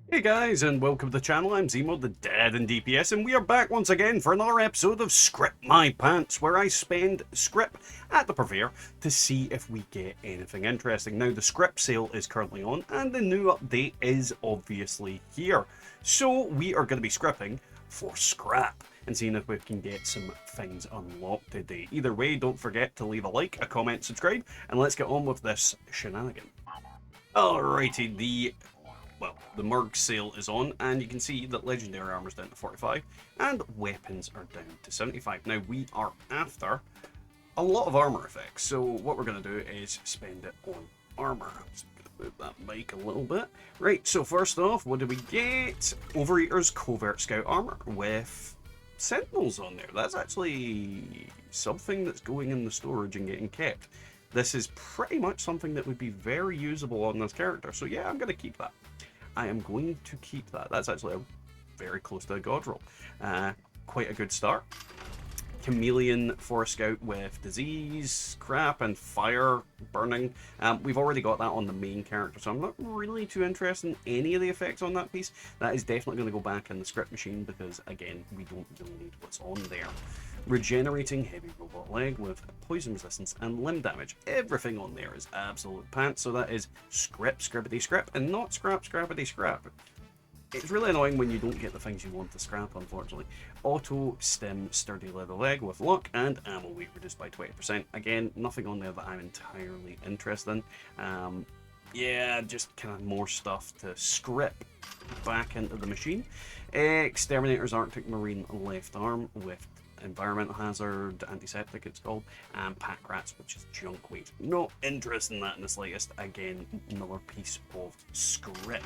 Hey guys, and welcome to the channel. I'm Zemo, the dad in DPS, and we are back once again for another episode of Script My Pants, where I spend script at the purveyor to see if we get anything interesting. Now, the script sale is currently on, and the new update is obviously here. So, we are going to be scripting for scrap and seeing if we can get some things unlocked today. Either way, don't forget to leave a like, a comment, subscribe, and let's get on with this shenanigan. Alrighty, the Merg sale is on, and you can see that legendary armor is down to 45 and weapons are down to 75. Now we are after a lot of armor effects, so what we're going to do is spend it on armor. Let's move that mic a little bit. Right, so first off, what do we get? Overeater's Covert Scout armor with Sentinels on there. That's actually something that's going in the storage and getting kept. This is pretty much something that would be very usable on this character, so yeah, I'm going to keep that. I am going to keep that. That's actually very close to a god roll. Quite a good start. Chameleon Forest Scout with disease, crap, and fire burning. We've already got that on the main character, so I'm not really too interested in any of the effects on that piece. That is definitely going to go back in the script machine because, again, we don't really need what's on there. Regenerating heavy robot leg with poison resistance and limb damage. Everything on there is absolute pants, so that is script, scrippity scrap, and not scrap, scrappity scrap. It's really annoying when you don't get the things you want to scrap, unfortunately. Auto stim sturdy leather leg with luck and ammo weight reduced by 20%. Again, nothing on there that I'm entirely interested in. Yeah, just kind of more stuff to script back into the machine. Exterminator's Arctic Marine left arm with environmental hazard, antiseptic it's called, and pack rats, which is junk weight. Not interested in that in the slightest. Again, another piece of script.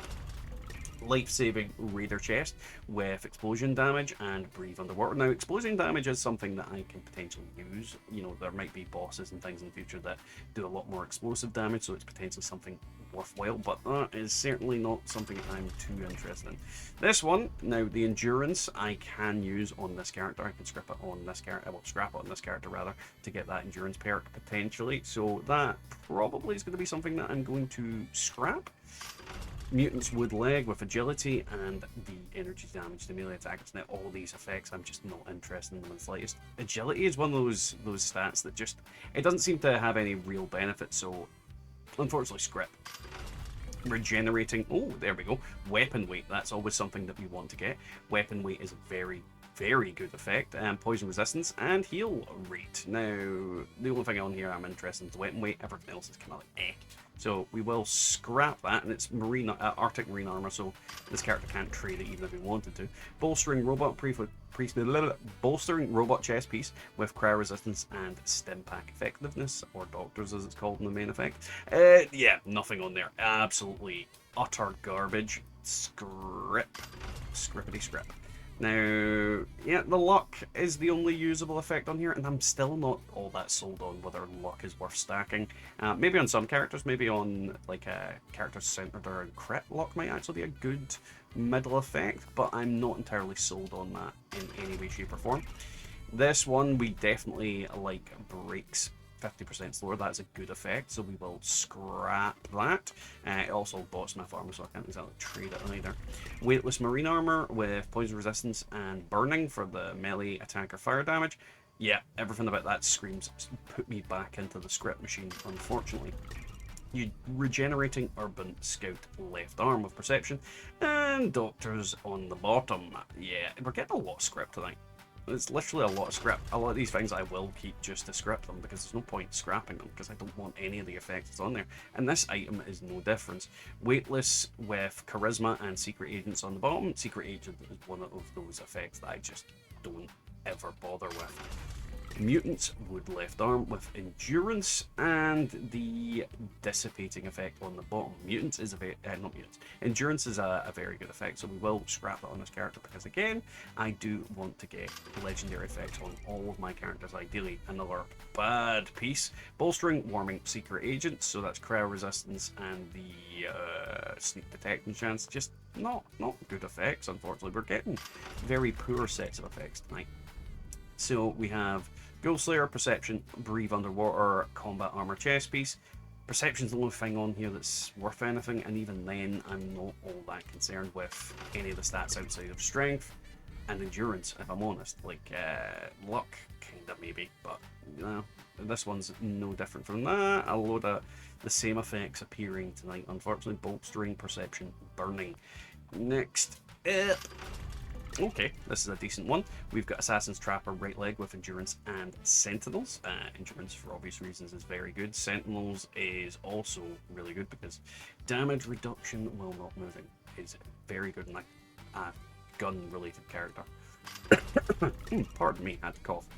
Life-saving Raider chest with explosion damage and breathe underwater. Now, explosion damage is something that I can potentially use. You know, there might be bosses and things in the future that do a lot more explosive damage, so it's potentially something worthwhile, but that is certainly not something I'm too interested in. This one, now the endurance I can use on this character. I can scrap it on this character, well, scrap it on this character rather, to get that endurance perk potentially. So that probably is going to be something that I'm going to scrap. Mutant's Wood Leg with agility and the energy damage to melee attackers. Now, all these effects, I'm just not interested in them in the slightest. Agility is one of those stats that just, it doesn't seem to have any real benefit, so unfortunately, script. Regenerating, oh, there we go. Weapon weight, that's always something that we want to get. Weapon weight is a very good effect, and poison resistance and heal rate. Now, the only thing on here I'm interested in is the weapon weight, everything else is kind of like eh. So we will scrap that, and it's Arctic Marine armor, so this character can't trade it even if he wanted to. Bolstering robot bolstering robot chest piece with cryo resistance and stim pack effectiveness, or doctors as it's called in the main effect. Yeah, nothing on there. Absolutely utter garbage. Scrippity scrap. Now, yeah, the luck is the only usable effect on here, and I'm still not all that sold on whether luck is worth stacking. Maybe on some characters, maybe on like characters centered around crit, luck might actually be a good middle effect, but I'm not entirely sold on that in any way, shape, or form. This one we definitely like breaks 50% slower. That's a good effect, so we will scrap that. It also bought Smith armor, so I can't exactly trade it either. Weightless marine armor with poison resistance and burning for the melee attacker fire damage. Yeah, everything about that screams put me back into the script machine, unfortunately. You regenerating urban scout left arm with perception and doctors on the bottom. Yeah, we're getting a lot of script tonight. It's literally a lot of scrap. A lot of these things I will keep just to scrap them because there's no point scrapping them because I don't want any of the effects that's on there. And this item is no difference. Weightless with charisma and secret agents on the bottom. Secret agent is one of those effects that I just don't ever bother with. Mutant's Wood left arm with endurance and the dissipating effect on the bottom. Mutants is a very not mutants. Endurance is a very good effect, so we will scrap it on this character because again, I do want to get legendary effects on all of my characters. Ideally, another bad piece. Bolstering warming secret agents, so that's cryo resistance and the sneak detection chance. Just not good effects. Unfortunately, we're getting very poor sets of effects tonight. So we have Ghost Slayer, Perception, Breathe Underwater, Combat Armor chest piece, Perception's the only thing on here that's worth anything, and even then, I'm not all that concerned with any of the stats outside of strength and endurance, if I'm honest. Like, luck, kinda maybe, but, you know, this one's no different from that. A load of the same effects appearing tonight, unfortunately. Bolstering, perception, burning. Next up. Okay, this is a decent one. We've got Assassin's Trapper, right leg with Endurance and Sentinels. Endurance, for obvious reasons, is very good. Sentinels is also really good because damage reduction while not moving is very good in a gun-related character. Pardon me, had to cough.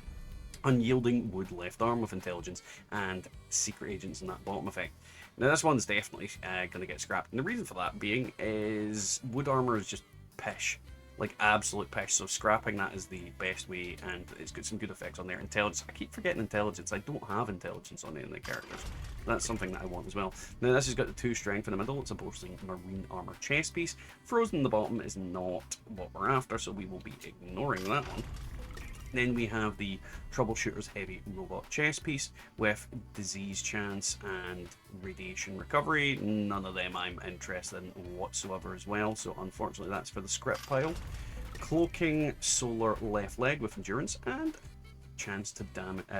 Unyielding wood left arm with intelligence and secret agents in that bottom effect. Now this one's definitely going to get scrapped, and the reason for that being is wood armor is just pish, like absolute pish. So scrapping that is the best way, and it's got some good effects on there. Intelligence, I keep forgetting intelligence. I don't have intelligence on any of the characters. That's something that I want as well. Now this has got the 2 strength in the middle. It's a boasting marine armor chest piece. Frozen in the bottom is not what we're after, so we will be ignoring that one. Then we have the Troubleshooter's Heavy Robot chest piece with disease chance and radiation recovery. None of them I'm interested in whatsoever as well, so unfortunately that's for the script pile. Cloaking Solar left leg with endurance and chance to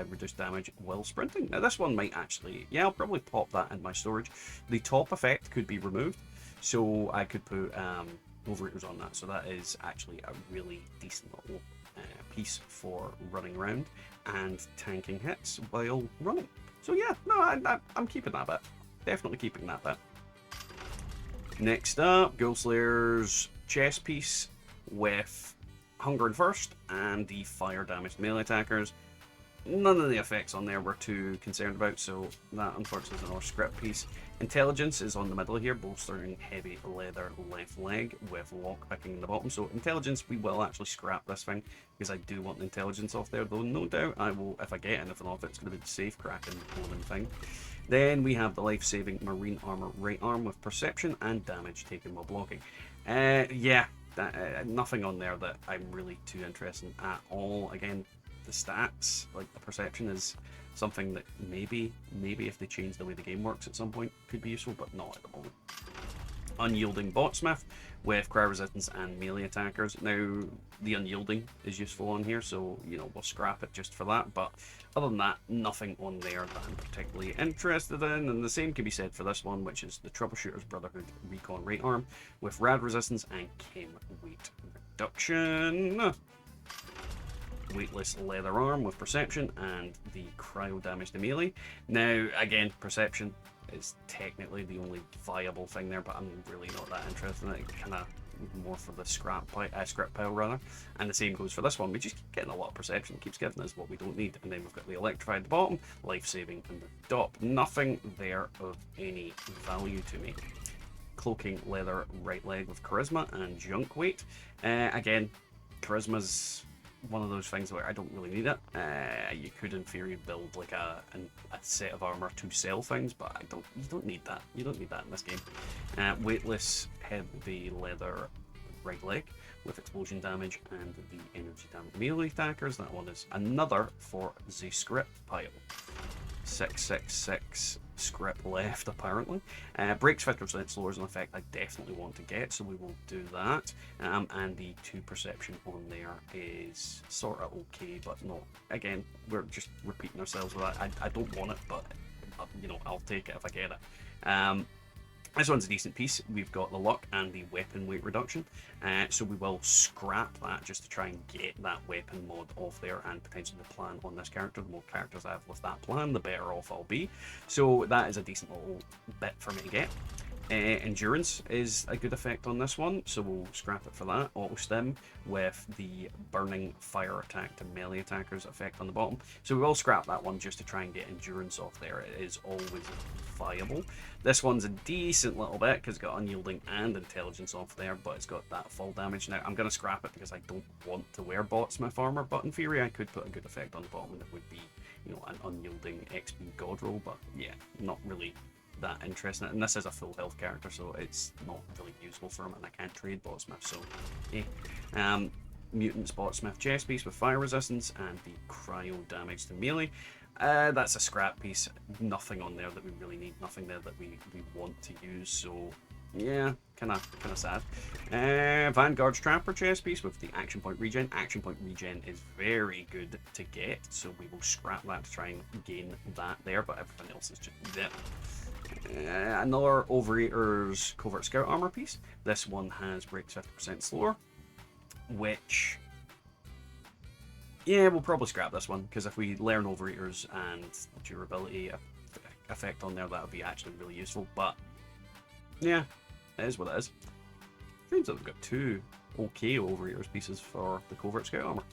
reduce damage while sprinting. Now this one might actually, yeah, I'll probably pop that in my storage. The top effect could be removed, so I could put overeaters on that, so that is actually a really decent little piece for running around and tanking hits while running. So yeah, no, I'm keeping that bit. Definitely keeping that bit. Next up, Ghoulslayer's chest piece with Hunger and Thirst and the fire damage melee attackers. None of the effects on there we're too concerned about, so that unfortunately is another script piece. Intelligence is on the middle here, bolstering heavy leather left leg with lockpicking in the bottom. So intelligence, we will actually scrap this thing because I do want the intelligence off there, though no doubt I will, if I get anything off it, it's going to be the safe cracking blooming thing. Then we have the life-saving marine armor right arm with perception and damage taken while blocking. Yeah, nothing on there that I'm really too interested in at all. Again, the stats, like the perception, is something that maybe if they change the way the game works at some point could be useful, but not at the moment. Unyielding Botsmith with cryo resistance and melee attackers. Now the unyielding is useful on here, so you know we'll scrap it just for that, but other than that, nothing on there that I'm particularly interested in. And the same can be said for this one, which is the Troubleshooter's Brotherhood Recon right arm with rad resistance and chem weight reduction. Weightless leather arm with perception and the cryo damage to melee. Now again, perception is technically the only viable thing there, but I'm really not that interested in it. Kind of more for the script pile rather. And the same goes for this one. We just keep getting a lot of perception. It keeps giving us what we don't need. And then we've got the electrified at the bottom, life saving in the top. Nothing there of any value to me. Cloaking leather right leg with charisma and junk weight. Again, charisma's one of those things where I don't really need it. You could in theory build like a set of armor to sell things, but you don't need that. You don't need that in this game. Weightless heavy leather right leg with explosion damage and the energy damage melee attackers. That one is another for the script pile. 666 script left apparently. Breaks 50% slowers an effect I definitely want to get, so we will do that. And the 2 perception on there is sort of okay, but not. Again, we're just repeating ourselves with that. I don't want it, but you know, I'll take it if I get it. This one's a decent piece. We've got the luck and the weapon weight reduction, so we will scrap that just to try and get that weapon mod off there and potentially the plan on this character. The more characters I have with that plan, the better off I'll be. So that is a decent little bit for me to get. Endurance is a good effect on this one, so we'll scrap it for that. Auto stim with the burning fire attack to melee attackers effect on the bottom. So we will scrap that one just to try and get endurance off there. It is always viable. This one's a decent little bit because it's got unyielding and intelligence off there, but it's got that fall damage. Now I'm going to scrap it because I don't want to wear Botsmith armor, but in theory I could put a good effect on the bottom and it would be, you know, an unyielding XP god roll, but yeah, not really that interesting. And this is a full health character, so it's not really useful for him, and I can't trade Botsmith, so Mutant's Botsmith chest piece with fire resistance and the cryo damage to melee. That's a scrap piece. Nothing on there that we really need. Nothing there that we want to use. So yeah, kind of sad. Vanguard's Trapper chest piece with the action point regen. Action point regen is very good to get, so we will scrap that to try and gain that there. But everything else is just there. Another Overeater's Covert Scout armor piece. This one has breaks 50% slower, which, yeah, we'll probably scrap this one, because if we learn Overeaters and durability effect on there, that would be actually really useful. But yeah, it is what it is. Seems like we've got 2 okay Overeaters pieces for the Covert Scout armor.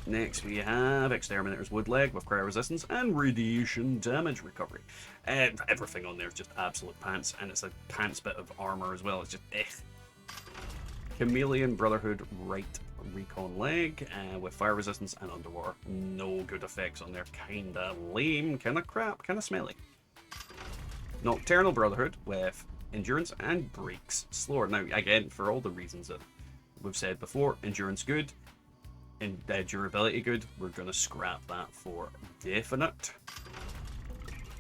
Next we have Exterminator's Woodleg with cryo resistance and radiation damage recovery. Everything on there is just absolute pants, and it's a pants bit of armor as well. It's just Chameleon Brotherhood right recon leg with fire resistance and underwater. No good effects on there. Kinda lame, kinda crap, kinda smelly. Nocturnal Brotherhood with endurance and breaks slower. Now again, for all the reasons that we've said before, endurance good, and durability good, we're going to scrap that for definite.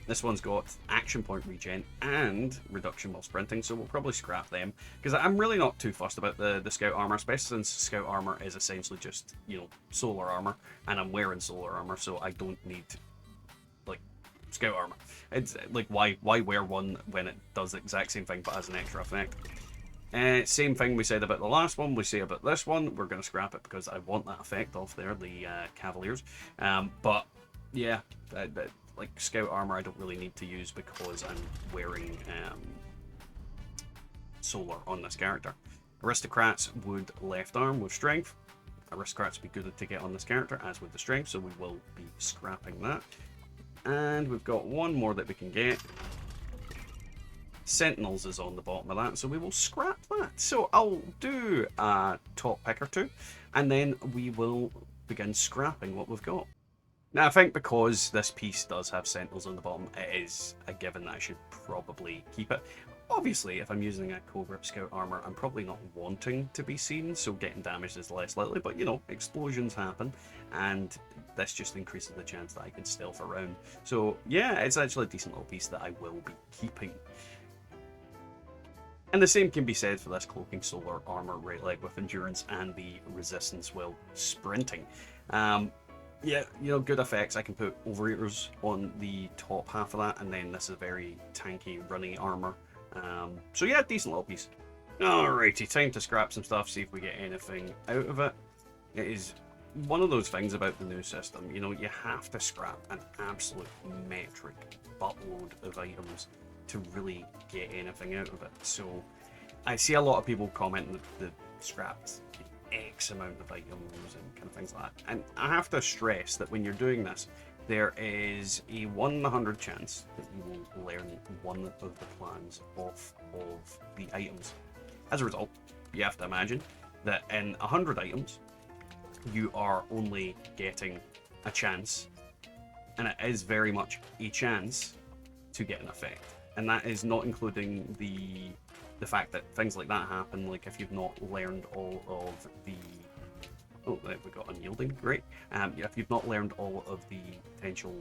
This one's got action point regen and reduction while sprinting, so we'll probably scrap them, because I'm really not too fussed about the scout armor, especially since scout armor is essentially just, you know, solar armor, and I'm wearing solar armor, so I don't need like scout armor. It's like, why wear one when it does the exact same thing but has an extra effect? Same thing we said about the last one, we say about this one. We're going to scrap it because I want that effect off there, the Cavaliers. But yeah, like scout armor I don't really need to use because I'm wearing solar on this character. Aristocrats would left arm with strength. Aristocrats would be good to get on this character, as with the strength, so we will be scrapping that. And we've got one more that we can get. Sentinels is on the bottom of that, so we will scrap that. So I'll do a top pick or two, and then we will begin scrapping what we've got. Now I think because this piece does have Sentinels on the bottom, it is a given that I should probably keep it. Obviously, if I'm using a Covert Scout armor, I'm probably not wanting to be seen, so getting damaged is less likely, but you know, explosions happen, and this just increases the chance that I can stealth around. So yeah, it's actually a decent little piece that I will be keeping. And the same can be said for this Cloaking Solar armor right leg with endurance and the resistance while sprinting. Yeah, you know, good effects. I can put Overeaters on the top half of that, and then this is a very tanky, runny armor. So yeah, decent little piece. Alrighty, time to scrap some stuff, see if we get anything out of it. It is one of those things about the new system, you know, you have to scrap an absolute metric buttload of items to really get anything out of it. So I see a lot of people commenting that scrapped X amount of items and kind of things like that. And I have to stress that when you're doing this, there is a 1 in 100 chance that you will learn one of the plans off of the items. As a result, you have to imagine that in 100 items, you are only getting a chance, and it is very much a chance to get an effect. And that is not including the fact that things like that happen, like if you've not learned all of the... Oh, we got unyielding, great. If you've not learned all of the potential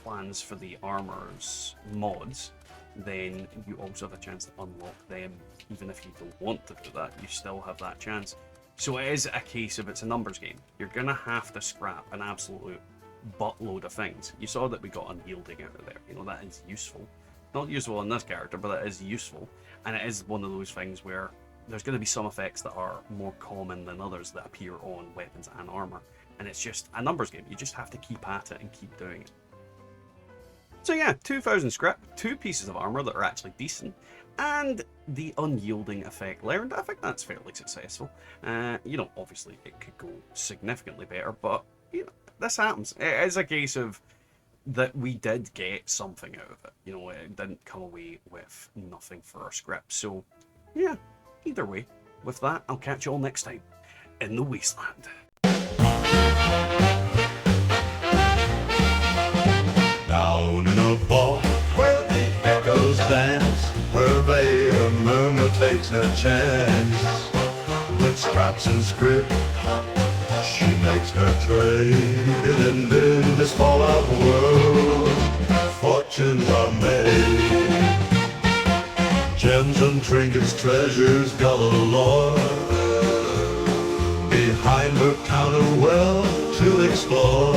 plans for the armor's mods, then you also have a chance to unlock them. Even if you don't want to do that, you still have that chance. So it is a case of, it's a numbers game. You're gonna have to scrap an absolute buttload of things. You saw that we got unyielding out of there. You know, that is useful. Not useful on this character, but it is useful. And it is one of those things where there's going to be some effects that are more common than others that appear on weapons and armor. And it's just a numbers game. You just have to keep at it and keep doing it. So yeah, 2,000 scrap, 2 pieces of armor that are actually decent, and the unyielding effect learned. I think that's fairly successful. You know, obviously it could go significantly better, but you know, this happens. It is a case of that we did get something out of it. You know, it didn't come away with nothing for our script. So yeah, either way, with that, I'll catch you all next time in the Wasteland. Down in a vault where the echoes dance, where a murmur takes no chance, with scraps and script She makes her trade in this fallout world. Fortunes are made. Gems and trinkets, treasures galore. Behind her counter, well to explore.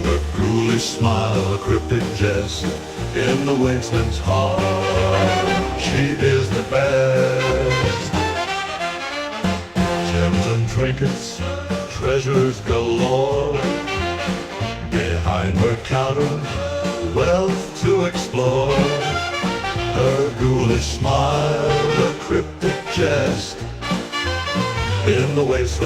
Her ghoulish smile, a cryptic jest in the wasteland's heart. She is the best. Gems and trinkets, treasures galore. Behind her counter, wealth to explore. Her ghoulish smile, a cryptic jest in the wasteland.